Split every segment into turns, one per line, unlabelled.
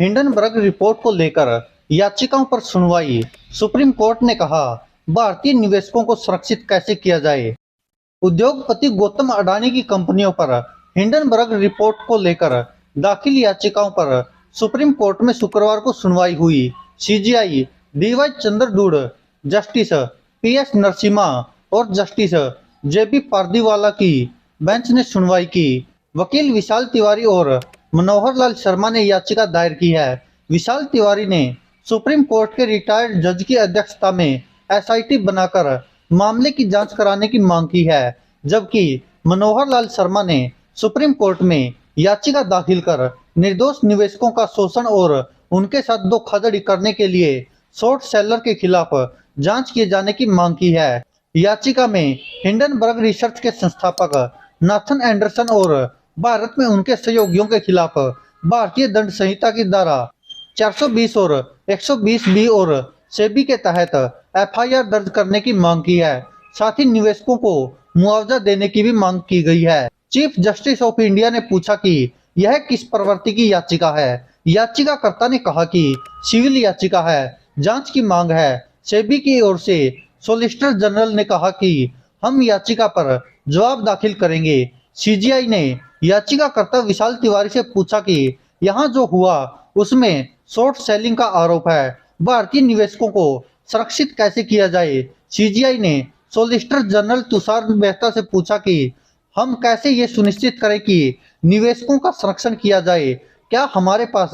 Hindenburg report को लेकर याचिकाओं पर सुनवाई। सुप्रीम कोर्ट ने कहा, भारतीय निवेशकों को सुरक्षित कैसे किया जाए। उद्योगपति गौतम अडानी की कंपनियों पर हिंडनबर्ग रिपोर्ट को लेकर दाखिल याचिकाओं पर सुप्रीम कोर्ट में शुक्रवार को सुनवाई हुई। CJI DY Chandrachud, justice PS Narasimha और जस्टिस जेबी पारदीवाला की बेंच ने सुनवाई की। वकील विशाल तिवारी और मनोहर लाल शर्मा ने याचिका दायर की है। विशाल तिवारी ने सुप्रीम कोर्ट के रिटायर्ड जज की अध्यक्षता में एसआईटी बनाकर मामले की जांच कराने की मांग की है, जबकि मनोहर लाल शर्मा ने सुप्रीम कोर्ट में याचिका दाखिल कर निर्दोष निवेशकों का शोषण और उनके साथ धोखाधड़ी करने के लिए शॉर्ट सेलर के खिलाफ जांच किए जाने की मांग की है। याचिका में हिंडनबर्ग रिसर्च के संस्थापक नाथन एंडरसन और भारत में उनके सहयोगियों के खिलाफ भारतीय दंड संहिता की धारा 420 और 120 बी और सेबी के तहत एफआईआर दर्ज करने की मांग की है। साथ ही निवेशकों को मुआवजा देने की भी मांग की गई है। चीफ जस्टिस ऑफ इंडिया ने पूछा कि यह किस प्रवृत्ति की याचिका है। याचिकाकर्ता ने कहा कि सिविल याचिका है, जांच की मांग है। सेबी की ओर से सॉलिसिटर जनरल ने कहा कि हम याचिका पर जवाब दाखिल करेंगे। सीजीआई ने याचिकाकर्ता विशाल तिवारी से पूछा कि यहाँ जो हुआ उसमें शॉर्ट सेलिंग का आरोप है, भारतीय निवेशकों को सुरक्षित कैसे किया जाए। सीजीआई ने सॉलिसिटर जनरल तुषार मेहता से पूछा कि हम कैसे ये सुनिश्चित करें कि निवेशकों का संरक्षण किया जाए, क्या हमारे पास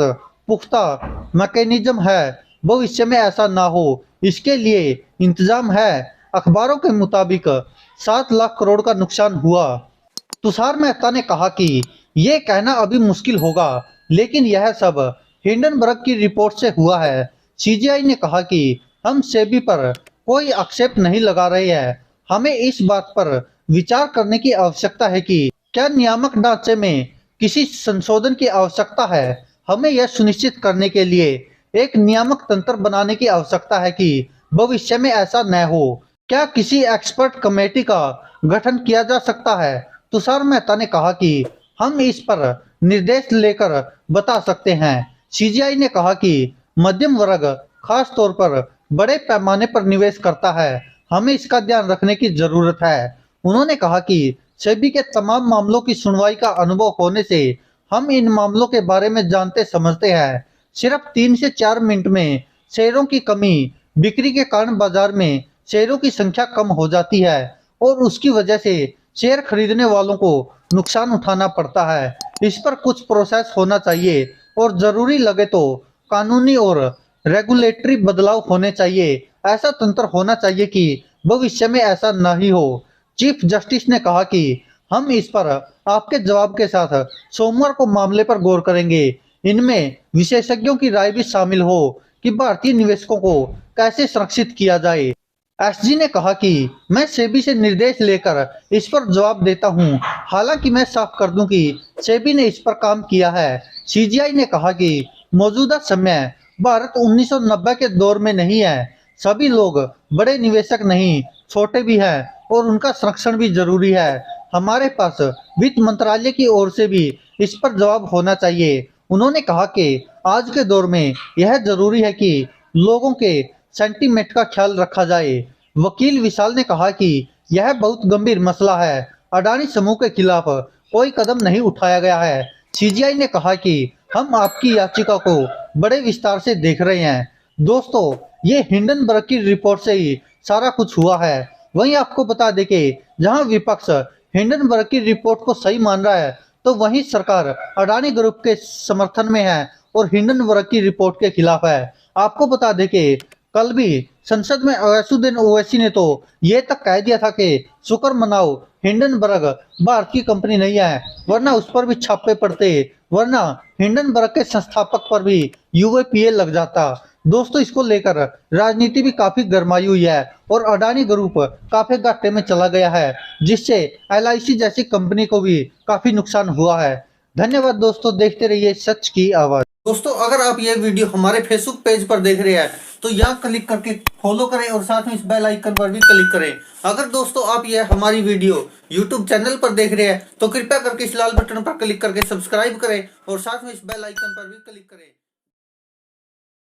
पुख्ता मैकेनिज्म है भविष्य में ऐसा ना हो, इसके लिए इंतजाम है। अखबारों के मुताबिक 7 लाख करोड़ का नुकसान हुआ। तुषार मेहता ने कहा कि ये कहना अभी मुश्किल होगा, लेकिन यह सब हिंडनबर्ग की रिपोर्ट से हुआ है। सीजीआई ने कहा कि हम सेबी पर कोई आक्षेप नहीं लगा रहे हैं, हमें इस बात पर विचार करने की आवश्यकता है कि क्या नियामक ढांचे में किसी संशोधन की आवश्यकता है। हमें यह सुनिश्चित करने के लिए एक नियामक तंत्र बनाने की आवश्यकता है कि भविष्य में ऐसा न हो। क्या किसी एक्सपर्ट कमेटी का गठन किया जा सकता है। तुषार मेहता ने कहा कि हम इस पर निर्देश लेकर बता सकते हैं। सीजीआई ने कहा कि मध्यम वर्ग खास तौर पर बड़े पैमाने पर निवेश करता है, हमें इसका ध्यान रखने की जरूरत है। उन्होंने कहा कि सेबी के तमाम मामलों की सुनवाई का अनुभव होने से हम इन मामलों के बारे में जानते समझते हैं। सिर्फ 3 से 4 मिनट में शेयरों की कमी बिक्री के कारण बाजार में शेयरों की संख्या कम हो जाती है और उसकी वजह से शेयर खरीदने वालों को नुकसान उठाना पड़ता है। इस पर कुछ प्रोसेस होना चाहिए और जरूरी लगे तो कानूनी और रेगुलेटरी बदलाव होने चाहिए। ऐसा तंत्र होना चाहिए कि भविष्य में ऐसा न ही हो। चीफ जस्टिस ने कहा कि हम इस पर आपके जवाब के साथ सोमवार को मामले पर गौर करेंगे। इनमें विशेषज्ञों की राय भी शामिल हो कि भारतीय निवेशकों को कैसे सुरक्षित किया जाए। एसजी ने कहा कि मैं सेबी से निर्देश लेकर इस पर जवाब देता हूं। हालांकि मैं साफ कर दूं कि सेबी ने इस पर काम किया है। सीजीआई ने कहा कि मौजूदा समय भारत 1990 के दौर में नहीं है। सभी लोग बड़े निवेशक नहीं, छोटे भी हैं और उनका संरक्षण भी जरूरी है। हमारे पास वित्त मंत्रालय की ओर से भी इस पर जवाब होना चाहिए। उन्होंने कहा कि आज के दौर में यह जरूरी है कि लोगों के सेंटीमेंट का ख्याल रखा जाए। वकील विशाल ने कहा कि यह बहुत गंभीर मसला है, अडानी समूह के खिलाफ कोई कदम नहीं उठाया गया है। सीजीआई ने कहा कि हम आपकी याचिका को बड़े विस्तार से देख रहे हैं। दोस्तों, ये हिंडनबर्ग की रिपोर्ट से ही सारा कुछ हुआ है। वहीं आपको बता दें कि जहां विपक्ष हिंडनबर्ग की रिपोर्ट को सही मान रहा है, तो वहीं सरकार अडानी ग्रुप के समर्थन में है और हिंडनबर्ग की रिपोर्ट के खिलाफ है। आपको बता दें कि कल भी संसद में अयसुद्दीन ओवैसी ने तो ये तक कह दिया था कि शुक्र मनाओ हिंडनबर्ग भारत की कंपनी नहीं है, वरना उस पर भी छापे पड़ते, वरना हिंडनबर्ग के संस्थापक पर भी यूएपीए लग जाता। दोस्तों, इसको लेकर राजनीति भी काफी गरमाई हुई है और अडानी ग्रुप काफी घाटे में चला गया है, जिससे एलआईसी जैसी कंपनी को भी काफी नुकसान हुआ है। धन्यवाद दोस्तों, देखते रहिए सच की आवाज। दोस्तों, अगर आप ये वीडियो हमारे फेसबुक पेज पर देख रहे हैं तो यहाँ क्लिक करके फॉलो करें और साथ में इस बेल आइकन पर भी क्लिक करें। अगर दोस्तों आप ये हमारी वीडियो यूट्यूब चैनल पर देख रहे हैं तो कृपया करके इस लाल बटन पर क्लिक करके सब्सक्राइब करें और साथ में इस बेल आइकन पर भी क्लिक करें।